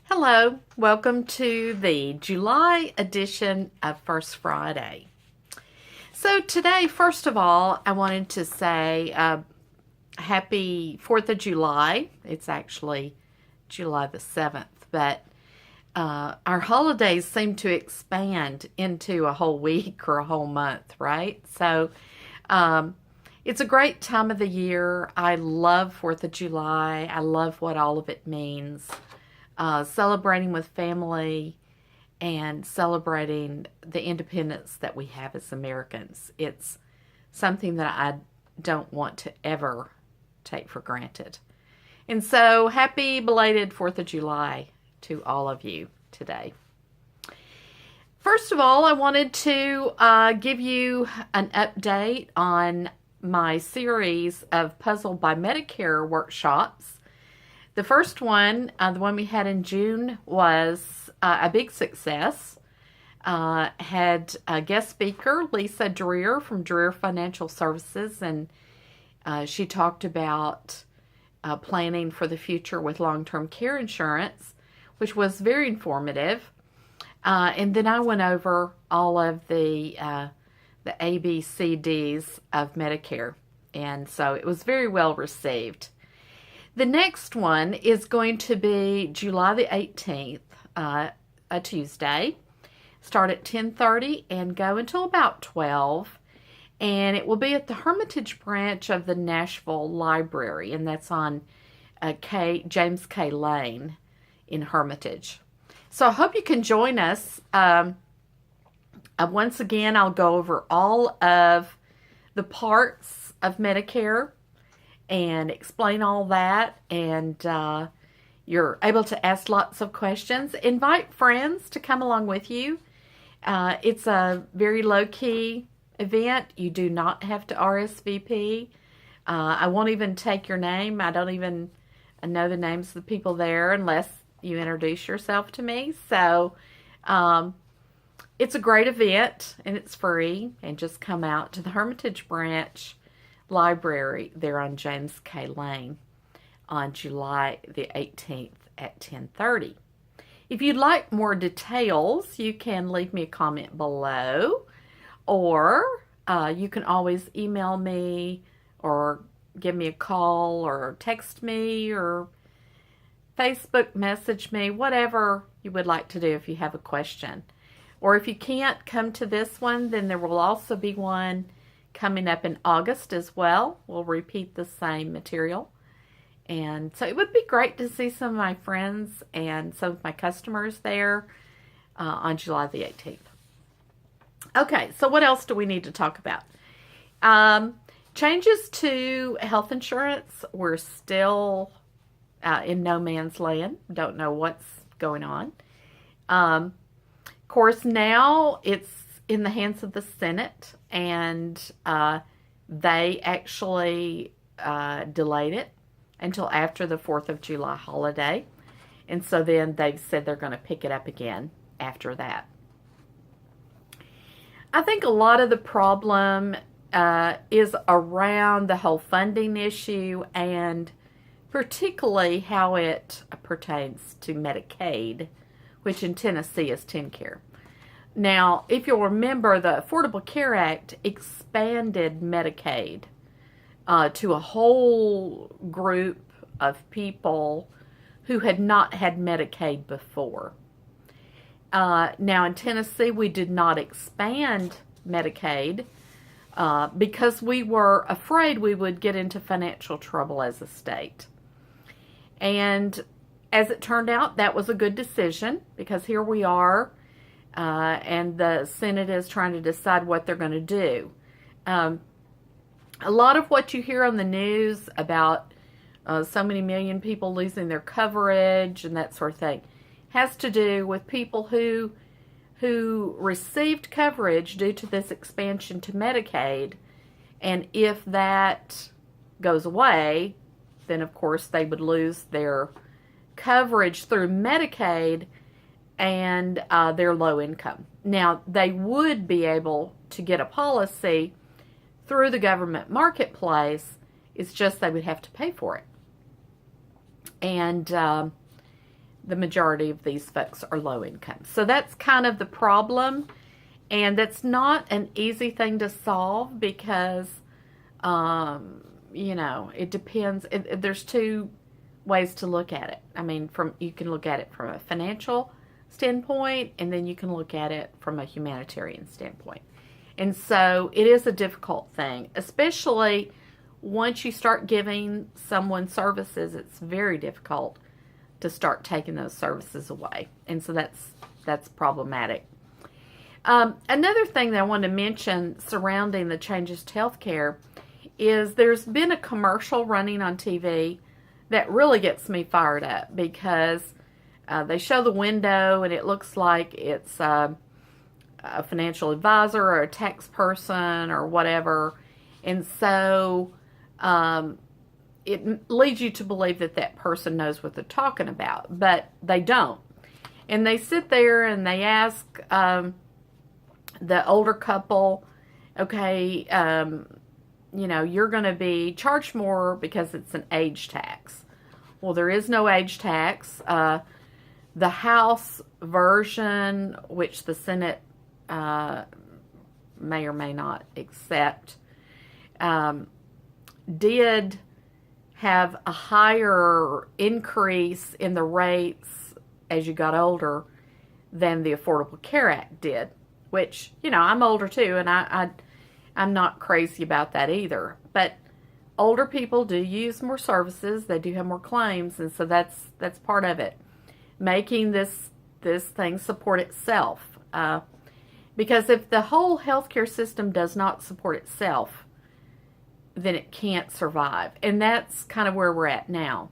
Hello, welcome to the July edition of First Friday. So today, first of all, I wanted to say happy 4th of July. It's actually July the 7th, but our holidays seem to expand into a whole week or a whole month, right? So it's a great time of the year. I love 4th of July. I love what all of it means. Celebrating with family and celebrating the independence that we have as Americans. It's something that I don't want to ever take for granted. And so, happy belated 4th of July to all of you today. First of all, I wanted to give you an update on my series of Puzzle by Medicare workshops. The first one, the one we had in June, was a big success. Had a guest speaker, Lisa Dreer from Dreer Financial Services, and she talked about planning for the future with long-term care insurance, which was very informative. And then I went over all of the ABCDs of Medicare, and so it was very well received. The next one is going to be July the 18th, a Tuesday. Start at 10:30 and go until about 12. And it will be at the Hermitage branch of the Nashville Library, and that's on James K. Lane in Hermitage. So I hope you can join us. Once again, I'll go over all of the parts of Medicare and explain all that, and you're able to ask lots of questions. Invite friends to come along with you. It's a very low-key event. You do not have to RSVP. I won't even take your name. I don't even know the names of the people there unless you introduce yourself to me. So it's a great event, and it's free, and just come out to the Hermitage branch Library there on James K. Lane on July the 18th at 10:30. If you'd like more details, you can leave me a comment below, or you can always email me or give me a call or text me or Facebook message me, whatever you would like to do if you have a question. Or if you can't come to this one, then there will also be one coming up in August as well. We'll repeat the same material. And so it would be great to see some of my friends and some of my customers there on July the 18th. Okay, so what else do we need to talk about? Changes to health insurance. We're still in no man's land. Don't know what's going on. Of course, now it's in the hands of the Senate, and they actually delayed it until after the 4th of July holiday. And so then they've said they're going to pick it up again after that. I think a lot of the problem is around the whole funding issue, and particularly how it pertains to Medicaid, which in Tennessee is TennCare. Now, if you'll remember, the Affordable Care Act expanded Medicaid to a whole group of people who had not had Medicaid before. Now, in Tennessee, we did not expand Medicaid because we were afraid we would get into financial trouble as a state. And as it turned out, that was a good decision, because here we are. And the Senate is trying to decide what they're going to do. A lot of what you hear on the news about so many million people losing their coverage and that sort of thing has to do with people who received coverage due to this expansion to Medicaid. And if that goes away, then of course they would lose their coverage through Medicaid and their low income. Now, they would be able to get a policy through the government marketplace. It's just they would have to pay for it. And the majority of these folks are low income. So that's kind of the problem. And that's not an easy thing to solve because, it depends. There's two ways to look at it. I mean, you can look at it from a financial standpoint, and then you can look at it from a humanitarian standpoint. And so it is a difficult thing, especially once you start giving someone services. It's very difficult to start taking those services away. And so that's problematic. Another thing that I want to mention surrounding the changes to healthcare is there's been a commercial running on TV that really gets me fired up because they show the window and it looks like it's a financial advisor or a tax person or whatever. And so it leads you to believe that that person knows what they're talking about, but they don't. And they sit there and they ask the older couple, okay, you're going to be charged more because it's an age tax. Well, there is no age tax. The House version, which the Senate may or may not accept, did have a higher increase in the rates as you got older than the Affordable Care Act did, which, I'm older too, and I'm not crazy about that either. But older people do use more services. They do have more claims, and so that's part of it. Making this thing support itself. Because if the whole healthcare system does not support itself, then it can't survive. And that's kind of where we're at now.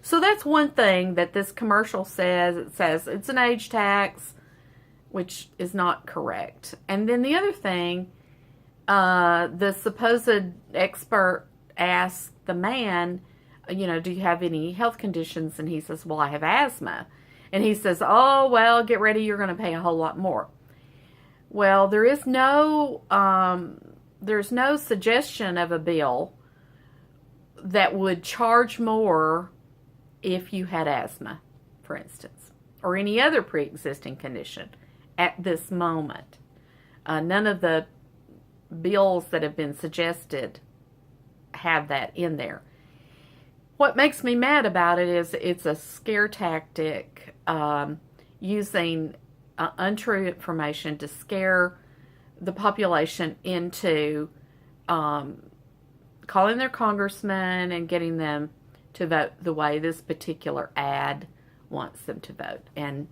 So that's one thing that this commercial says. It says it's an age tax, which is not correct. And then the other thing, the supposed expert asked the man, do you have any health conditions? And he says, well, I have asthma. And he says, oh, well, get ready, you're going to pay a whole lot more. Well, there's no suggestion of a bill that would charge more if you had asthma, for instance, or any other pre-existing condition at this moment. None of the bills that have been suggested have that in there. What makes me mad about it is it's a scare tactic using untrue information to scare the population into calling their congressman and getting them to vote the way this particular ad wants them to vote. And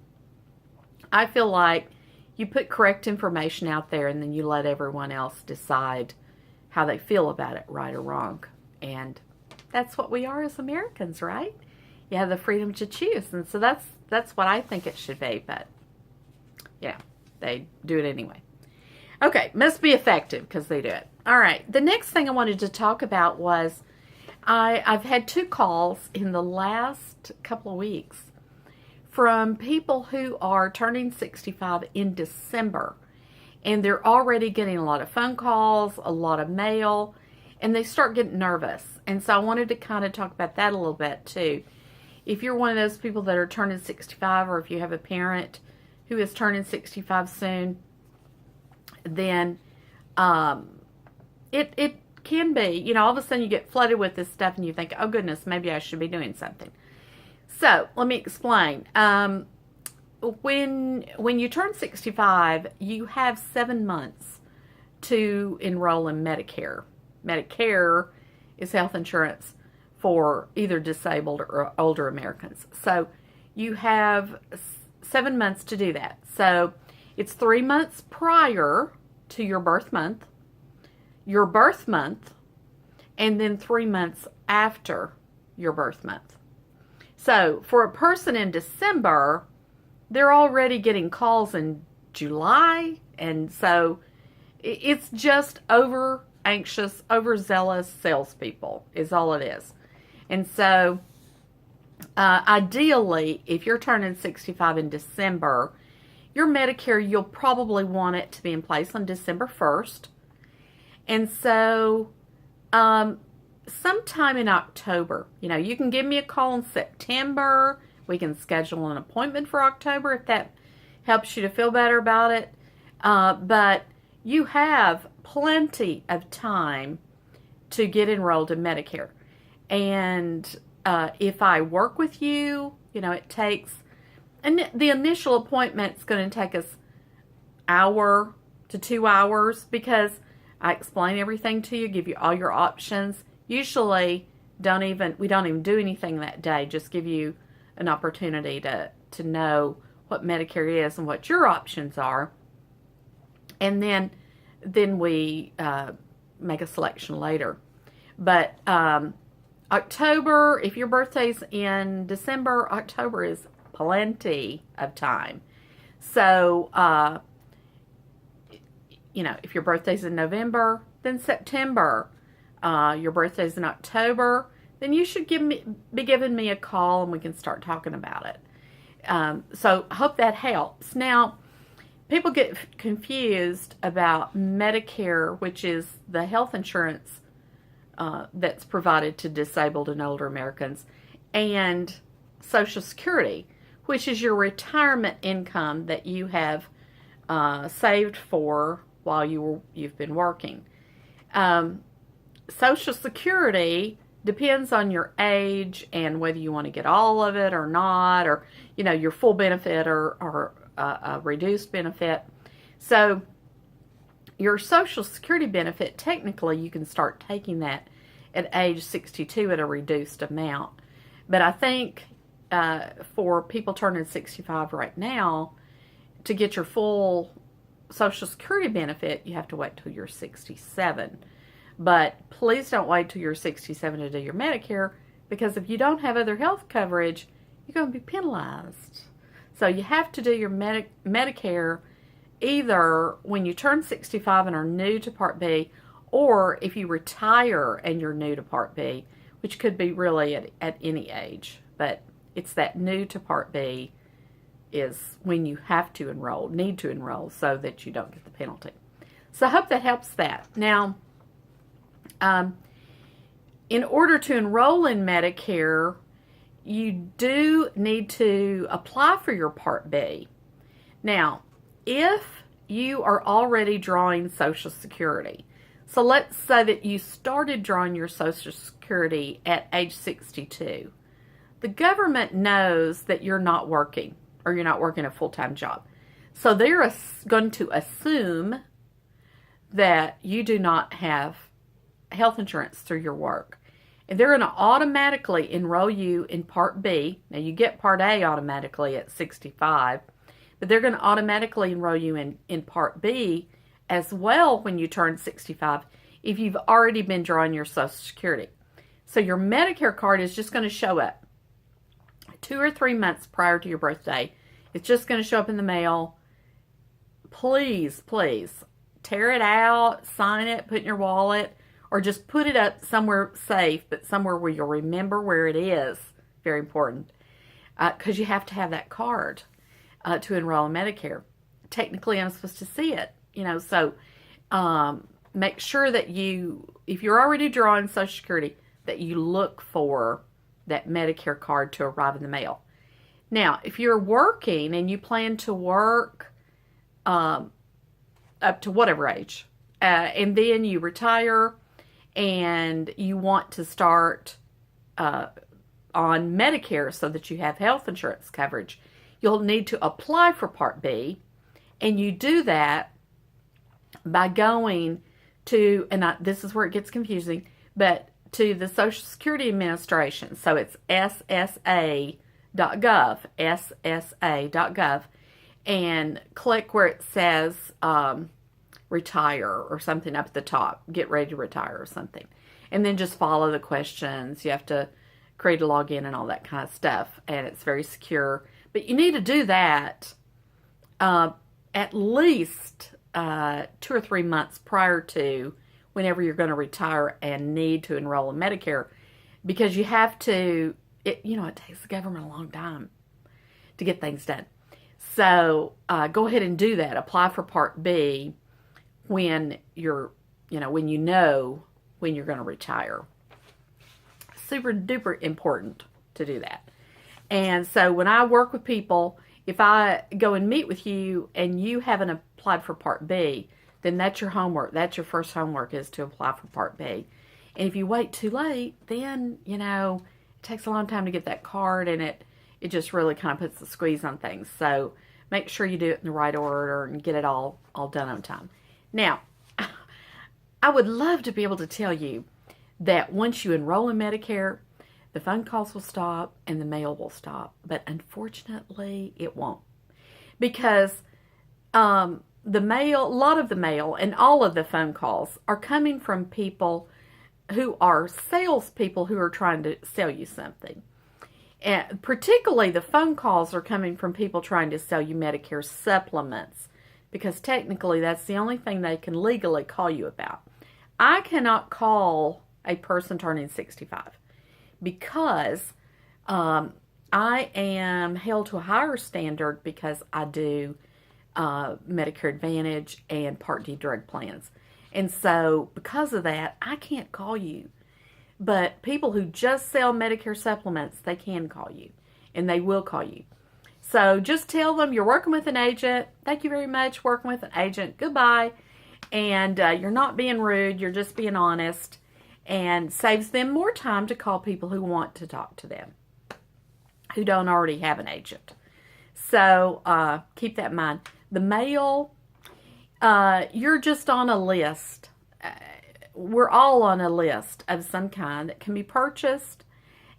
I feel like you put correct information out there and then you let everyone else decide how they feel about it, right or wrong. And that's what we are as Americans, right? You have the freedom to choose. And so that's what I think it should be. But yeah, they do it anyway. Okay, must be effective because they do it. All right, the next thing I wanted to talk about was I've had 2 calls in the last couple of weeks from people who are turning 65 in December. And they're already getting a lot of phone calls, a lot of mail, and they start getting nervous. And so I wanted to kind of talk about that a little bit too. If you're one of those people that are turning 65, or if you have a parent who is turning 65 soon, then it can be, all of a sudden you get flooded with this stuff and you think, oh goodness, maybe I should be doing something. So let me explain. When you turn 65, you have 7 months to enroll in Medicare. Medicare is health insurance for either disabled or older Americans. So you have 7 months to do that. So it's 3 months prior to your birth month, and then 3 months after your birth month. So for a person in December, they're already getting calls in July, and so it's just over anxious, overzealous salespeople is all it is. And so ideally, if you're turning 65 in December, your Medicare, you'll probably want it to be in place on December 1st. And so sometime in October. You can give me a call in September. We can schedule an appointment for October if that helps you to feel better about it. But you have plenty of time to get enrolled in Medicare. And if I work with you, it takes, and the initial appointment's going to take us hour to 2 hours because I explain everything to you, give you all your options. Usually, we don't even do anything that day. Just give you an opportunity to know what Medicare is and what your options are, and then we make a selection later. But October, if your birthday's in December, October is plenty of time. So, if your birthday's in November, then September. Your birthday's in October, then you should be giving me a call and we can start talking about it. So I hope that helps. Now, people get confused about Medicare, which is the health insurance that's provided to disabled and older Americans, and Social Security, which is your retirement income that you have saved for while you've been working. Social Security depends on your age and whether you want to get all of it or not, or your full benefit or a reduced benefit. So your Social Security benefit, technically you can start taking that at age 62 at a reduced amount. But I think for people turning 65 right now, to get your full Social Security benefit, you have to wait till you're 67. But please don't wait till you're 67 to do your Medicare, because if you don't have other health coverage, you're going to be penalized. So you have to do your Medicare either when you turn 65 and are new to Part B, or if you retire and you're new to Part B, which could be really at any age. But it's that new to Part B is when you have to need to enroll so that you don't get the penalty. So I hope that helps that. Now, in order to enroll in Medicare, you do need to apply for your Part B. Now, if you are already drawing Social Security, so let's say that you started drawing your Social Security at age 62, the government knows that you're not working, or you're not working a full-time job. So they're going to assume that you do not have health insurance through your work. And they're going to automatically enroll you in Part B. Now, you get Part A automatically at 65, but they're going to automatically enroll you in Part B as well when you turn 65 if you've already been drawing your Social Security. So your Medicare card is just going to show up 2 or 3 months prior to your birthday. It's just going to show up in the mail. Please, please, tear it out, sign it, put it in your wallet, or just put it up somewhere safe, but somewhere where you'll remember where it is. Very important. Because you have to have that card to enroll in Medicare. Technically, I'm supposed to see it. So make sure that if you're already drawing Social Security, that you look for that Medicare card to arrive in the mail. Now, if you're working and you plan to work up to whatever age, and then you retire, and you want to start on Medicare so that you have health insurance coverage, you'll need to apply for Part B, and you do that by going to, this is where it gets confusing, but to the Social Security Administration. So it's ssa.gov, ssa.gov, and click where it says retire or something up at the top, get ready to retire or something. And then just follow the questions. You have to create a login and all that kind of stuff, and it's very secure. But you need to do that at least 2 or 3 months prior to whenever you're going to retire and need to enroll in Medicare, because you have to, it takes the government a long time to get things done. So go ahead and do that. Apply for Part B when when you're going to retire. super duper important to do that. And so when I work with people, if I go and meet with you and you haven't applied for Part B, then that's your homework. That's your first homework, is to apply for Part B. And if you wait too late, then, it takes a long time to get that card, and it just really kind of puts the squeeze on things. So make sure you do it in the right order and get it all done on time. Now, I would love to be able to tell you that once you enroll in Medicare, the phone calls will stop and the mail will stop. But unfortunately, it won't. Because a lot of the mail and all of the phone calls are coming from people who are salespeople who are trying to sell you something. And particularly the phone calls are coming from people trying to sell you Medicare supplements, because technically that's the only thing they can legally call you about. I cannot call a person turning 65 because I am held to a higher standard because I do Medicare Advantage and Part D drug plans. And so because of that, I can't call you. But people who just sell Medicare supplements, they can call you, and they will call you. So just tell them you're working with an agent. Thank you very much, working with an agent. Goodbye. And you're not being rude. You're just being honest, and saves them more time to call people who want to talk to them, who don't already have an agent. So keep that in mind. The mail, you're just on a list. We're all on a list of some kind that can be purchased,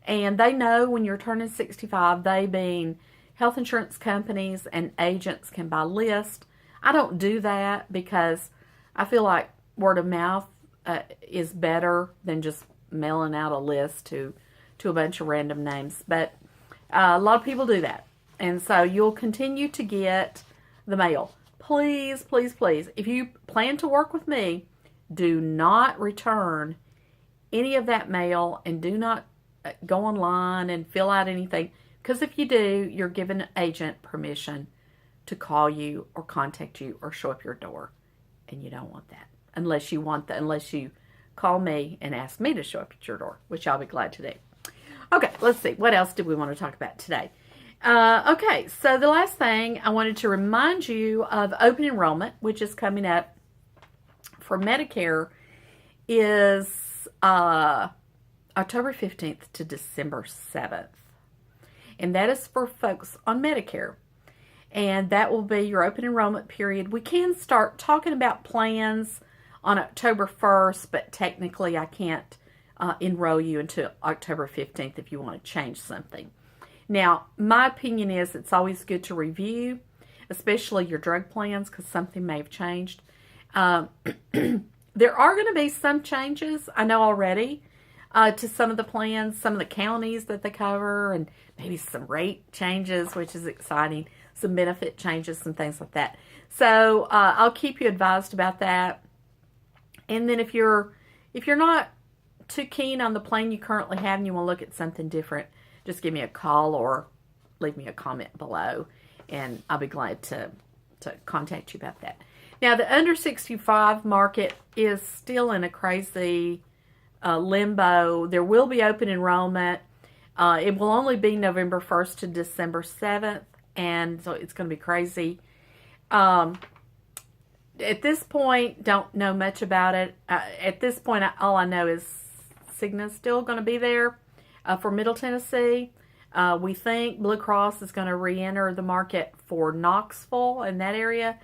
and they know when you're turning 65, they being health insurance companies and agents can buy lists. I don't do that because I feel like word of mouth is better than just mailing out a list to a bunch of random names. But a lot of people do that, and so you'll continue to get the mail. Please, please, please, if you plan to work with me, do not return any of that mail, and do not go online and fill out anything, because if you do, you're giving an agent permission to call you or contact you or show up your door, and you don't want that unless you call me and ask me to show up at your door, which I'll be glad to do. Okay, let's see. What else did we want to talk about today? Okay, so the last thing I wanted to remind you of open enrollment, which is coming up for Medicare, is October 15th to December 7th. And that is for folks on Medicare. And that will be your open enrollment period. We can start talking about plans on October 1st, but technically I can't enroll you until October 15th if you want to change something. Now, my opinion is it's always good to review, especially your drug plans, because something may have changed. There are going to be some changes, I know already, to some of the plans, some of the counties that they cover, and maybe some rate changes, which is exciting, some benefit changes, some things like that. So I'll keep you advised about that. And then if you're not too keen on the plan you currently have and you want to look at something different, just give me a call or leave me a comment below, and I'll be glad to contact you about that. Now, the under 65 market is still in a crazy limbo. There will be open enrollment. It will only be November 1st to December 7th, and so it's going to be crazy. At this point, don't know much about it. At this point, all I know is Cigna's still going to be there for Middle Tennessee. We think Blue Cross is going to re-enter the market for Knoxville and that area,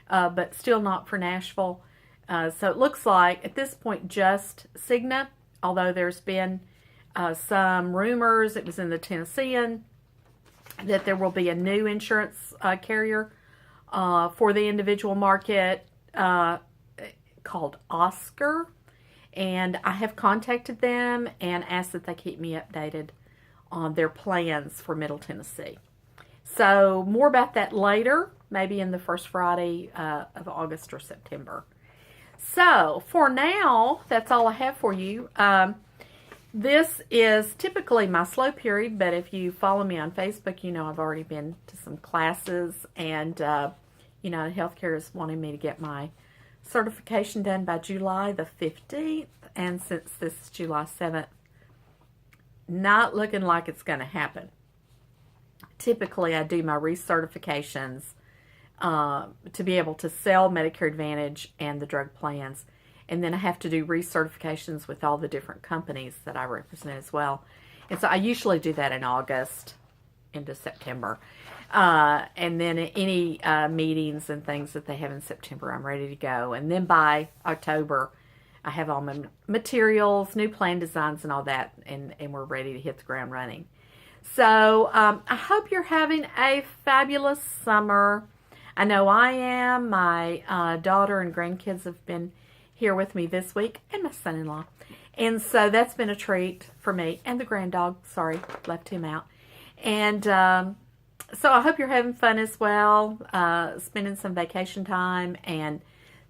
but still not for Nashville. So it looks like at this point just Cigna, although there's been some rumors, it was in the Tennessean, that there will be a new insurance carrier for the individual market called Oscar. And I have contacted them and asked that they keep me updated on their plans for Middle Tennessee. So more about that later, maybe in the first Friday of August or September. So for now, that's all I have for you. This is typically my slow period, but if you follow me on Facebook, you know I've already been to some classes, and healthcare is wanting me to get my certification done by July the 15th, and since this is July 7th, not looking like it's going to happen. Typically, I do my recertifications to be able to sell Medicare Advantage and the drug plans. And then I have to do recertifications with all the different companies that I represent as well. And so I usually do that in August into September. And then any meetings and things that they have in September, I'm ready to go. And then by October, I have all my materials, new plan designs and all that, and we're ready to hit the ground running. So I hope you're having a fabulous summer. I know I am. My daughter and grandkids have been here with me this week, and my son-in-law. And so that's been a treat for me. And the grand dog, sorry, left him out. And so I hope you're having fun as well, spending some vacation time and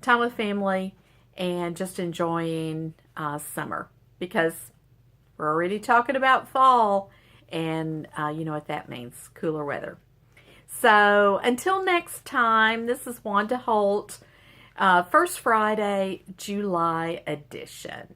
time with family and just enjoying summer, because we're already talking about fall, and you know what that means, cooler weather. So until next time, this is Wanda Holt, First Friday, July edition.